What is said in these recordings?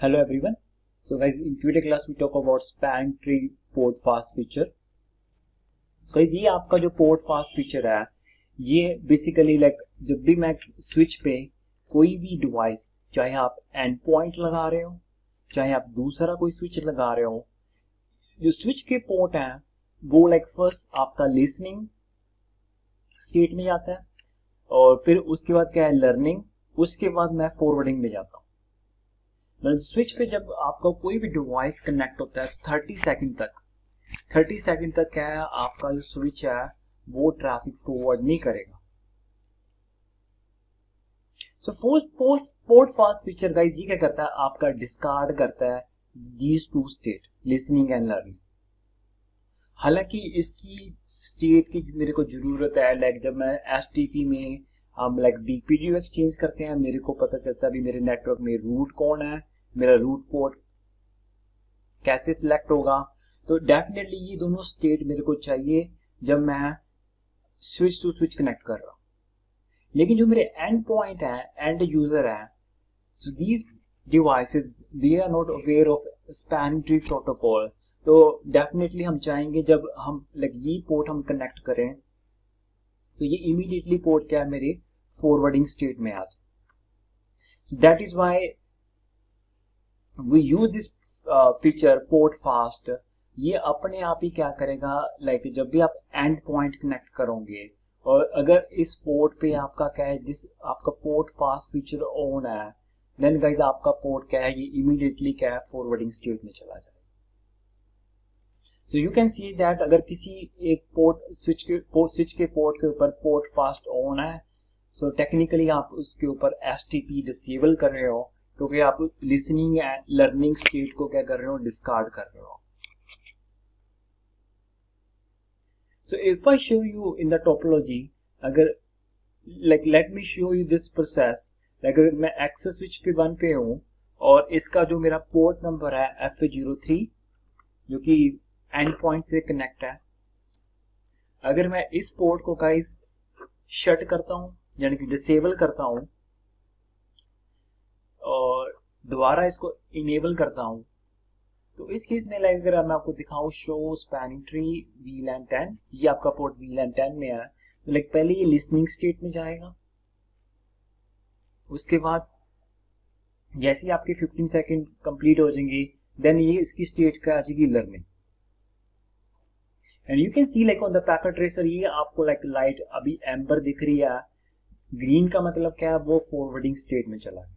Hello everyone. So guys, in today class we talk about spanning tree port fast feature. Guys, ये आपका जो port fast feature है, ये basically जब भी मैं switch पे कोई भी डिवाइस, चाहे आप एंड पॉइंट लगा रहे हो, चाहे आप दूसरा कोई स्विच लगा रहे हो, जो स्विच के पोर्ट हैं वो फर्स्ट आपका लिसनिंग स्टेट में जाता है और फिर उसके बाद क्या है लर्निंग, उसके बाद मैं फॉरवर्डिंग में जाता हूँ। स्विच पे जब आपका कोई भी डिवाइस कनेक्ट होता है 30 सेकंड तक क्या है आपका जो स्विच है वो ट्रैफिक फॉरवर्ड नहीं करेगा। सो पोर्ट फास्ट फीचर गाइस ये क्या करता है, आपका डिस्कार्ड करता है these two state, listening and learning. हालांकि इसकी स्टेट की मेरे को जरूरत है, जब मैं एसटीपी में हम बीपीडीयू एक्सचेंज करते हैं, मेरे को पता चलता है अभी मेरे नेटवर्क में रूट कौन है, मेरा रूट पोर्ट कैसे सिलेक्ट होगा। तो डेफिनेटली ये दोनों स्टेट मेरे को चाहिए जब मैं स्विच टू स्विच कनेक्ट कर रहा हूं। लेकिन जो मेरे एंड पॉइंट है, एंड यूजर है, so these devices they are not aware of spanning tree protocol. तो डेफिनेटली हम चाहेंगे जब हम ये पोर्ट हम कनेक्ट करें तो ये इमीडिएटली पोर्ट क्या है मेरे फॉरवर्डिंग स्टेट में आ जाए। That is why we use this feature port fast. ये अपने आप ही क्या करेगा, जब भी आप एंड पॉइंट कनेक्ट करोगे और अगर इस पोर्ट पे आपका क्या है, दिस आपका पोर्ट फास्ट फीचर ऑन है, देन गाइस आपका पोर्ट क्या है, ये इमीडिएटली क्या है फॉरवर्डिंग स्टेट में चला जाए। तो यू कैन सी दैट अगर किसी एक पोर्ट स्विच के पोर्ट के ऊपर पोर्ट फास्ट ऑन है, सो टेक्निकली आप उसके ऊपर एसटीपी डिसेबल कर रहे हो, क्योंकि आप लिसनिंग एंड लर्निंग स्टेट को क्या कर रहे हो, डिस्कार्ड कर रहे हो। So if I show you in the topology, अगर let me show you this process, अगर मैं एक्सेस स्विच पे 1 पे हूं और इसका जो मेरा पोर्ट नंबर है F03 जो कि एंड पॉइंट से कनेक्ट है, अगर मैं इस पोर्ट को गाइस शट करता हूं यानी कि डिसेबल करता हूं और दोबारा इसको इनेबल करता हूं, तो इस केस में अगर मैं आपको दिखाऊं शो स्पैनिंग ट्री VLAN 10, ये आपका पोर्ट VLAN 10 में है, तो पहले ये लिसनिंग स्टेट में जाएगा, उसके बाद जैसे ही आपके 15 सेकंड कंप्लीट हो जाएंगे देन ये इसकी स्टेट का आ जाएगी learning. And you can see on the packet tracer ये आपको लाइट अभी एम्बर दिख रही है, ग्रीन का मतलब क्या है, वो फॉरवर्डिंग स्टेट में चला गया।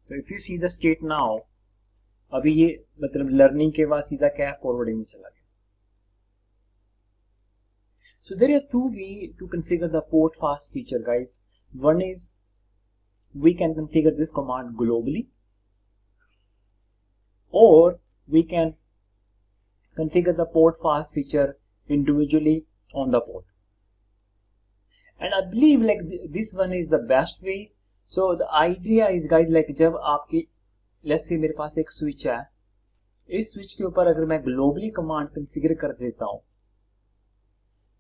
So if you see the state now, अभी ये मतलब लर्निंग के बाद सीधा क्या है फॉरवर्डिंग में चला गया। So there are two ways to configure the port fast feature, guys. One is we can configure this command globally, or we can configure the port fast feature individually on the port. And I believe this one is the best way. So the idea is guys जब आपकी let's say मेरे पास एक switch है, इस switch के ऊपर अगर मैं ग्लोबली कमांड कॉन्फ़िगर कर देता हूं,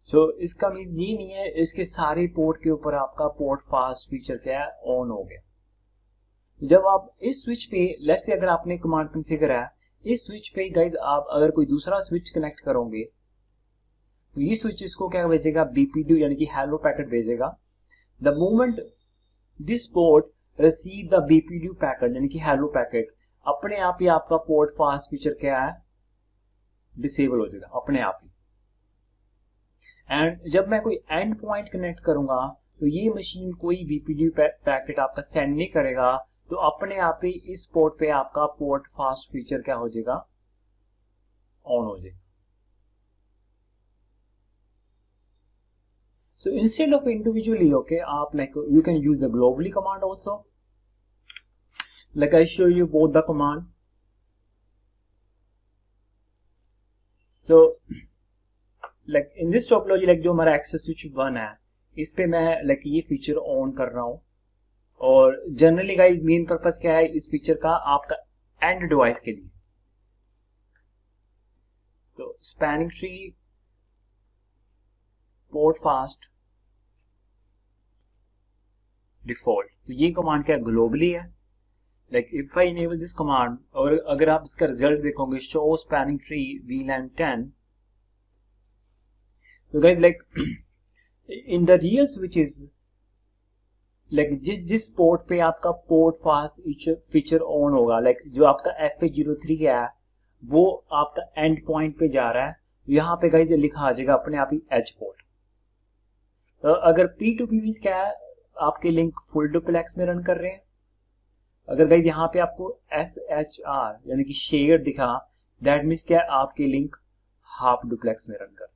सो इसका मींस ये नहीं है इसके सारे पोर्ट के ऊपर आपका पोर्ट फास्ट फीचर क्या है ऑन हो गया। जब आप इस स्विच पे लेट्स से अगर आपने कमांड कॉन्फ़िगर है, इस स्विच पे गाइस आप अगर कोई दूसरा स्विच कनेक्ट करोगे तो ये स्विच इसको क्या भेजेगा, बीपीडीयू यानी कि हेलो पैकेट भेजेगा। The moment this port receive the BPDU packet यानी कि हेलो पैकेट, अपने आप ही आपका पोर्ट फास्ट फीचर क्या है डिसेबल हो जाएगा अपने आप ही। एंड जब मैं कोई एंड पॉइंट कनेक्ट करूंगा तो ये मशीन कोई बीपीडीयू पैकेट आपका सेंड नहीं करेगा, तो अपने आप ही इस पोर्ट पे आपका पोर्ट फास्ट फीचर क्या हो जाएगा, ऑन हो जाएगा। So instead of individually, okay, you can use the globally command also. I show you both the command. So in this topology जो हमारा एक्सेस स्विच 1 है, इस पे मैं ये फीचर ऑन कर रहा हूं, और जनरली गाइस मेन पर्पस क्या है इस फीचर का, आपका एंड डिवाइस के लिए। तो spanning tree port fast default, तो ये कमांड क्या ग्लोबली है। Like if I enable this command, और अगर आप इसका रिजल्ट देखोगे शो स्पैनिंग ट्री VLAN 10, तो guys like in the real switches, like जिस पोर्ट पे आपका पोर्ट फास्ट फीचर ऑन होगा, लाइक जो आपका FA03 है वो आपका एंड पॉइंट पे जा रहा है, यहाँ पे गाइस लिखा आ जाएगा अपने आप ही एज पोर्ट। तो अगर P2P क्या है, आपके लिंक फुल डुप्लेक्स में रन कर रहे हैं। अगर गाइस यहाँ पे आपको SHR यानी कि शेयर दिखा, दैट मीन्स क्या है, आपके लिंक हाफ डुप्लेक्स में रन कर रहे हैं।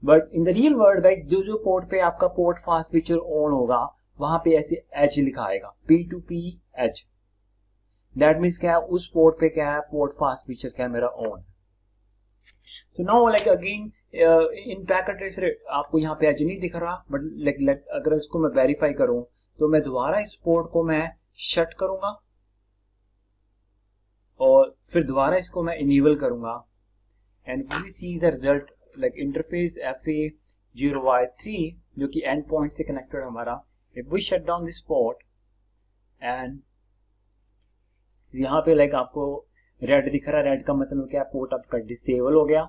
But in the real world guys, जो पोर्ट पे आपका पोर्ट फास्ट फीचर ऑन होगा वहां पे ऐसे एज लिखा आएगा, P2P एज। दैट मीन्स क्या है, उस पोर्ट पे क्या है, पोर्ट फास्ट फीचर क्या है मेरा on. So now like again in packet tracer आपको यहाँ पे एज नहीं दिख रहा, बट लाइक अगर इसको मैं वेरीफाई करूं तो मैं दोबारा इस पोर्ट को मैं शट करूंगा और फिर दोबारा इसको मैं इनेबल करूंगा, and we see the result like interface FA0Y3 जो कि एंड पॉइंट से कनेक्टेड हमारा। If we shut down this port and यहाँ पे लाइक आपको रेड दिख रहा है, रेड का मतलब क्या, पोर्ट आपका डिसेबल हो गया।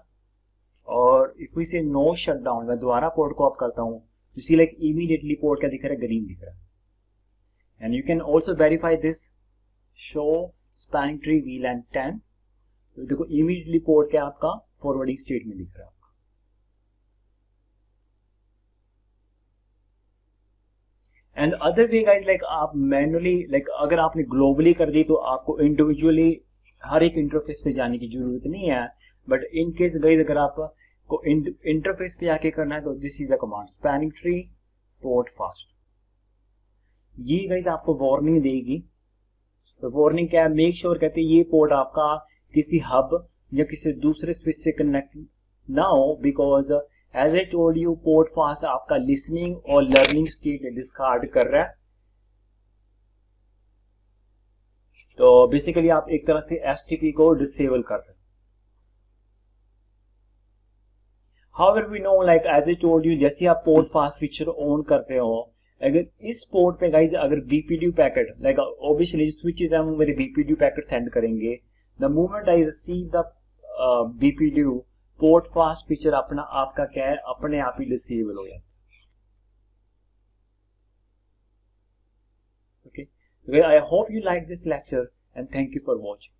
और if we say no shut down, मैं दोबारा पोर्ट को ऑफ करता हूँ, you see like immediately port क्या दिख रहा है, ग्रीन दिख रहा है। And you can also verify this show spanning tree VLAN 10, तो देखो इमीडिएटली पोर्ट क्या आपका फॉरवर्डिंग स्टेट में दिख रहा है। And other way guys, like आप मैनुअली, लाइक अगर आपने ग्लोबली कर दी तो आपको इंडिविजुअली हर एक इंटरफेस पे जाने की जरूरत नहीं है। बट इन केस गाइज अगर आपको इंटरफेस पे आके करना है तो this is a command spanning tree port fast. ये गाइज आपको वार्निंग देगी। तो वार्निंग क्या है, मेक श्योर कहते हैं ये पोर्ट आपका किसी हब या किसी दूसरे स्विच से कनेक्ट ना हो, because as I told you port fast आपका लिसनिंग और लर्निंग स्टेट डिस्कार्ड कर रहा है। तो बेसिकली आप एक तरह से STP को डिसेबल कर रहे हैं। However we know, like as I told you, जैसे आप पोर्ट फास्ट फीचर ऑन करते हो, अगर इस पोर्ट पे गाइज अगर BPDU packet, like obviously switches है वो मेरे BPDU पैकेट सेंड करेंगे। The moment I receive the BPDU, port fast feature अपना आपका क्या है, अपने आप ही डिसेबल हो जाता है। Okay, I hope you like this lecture and thank you for watching.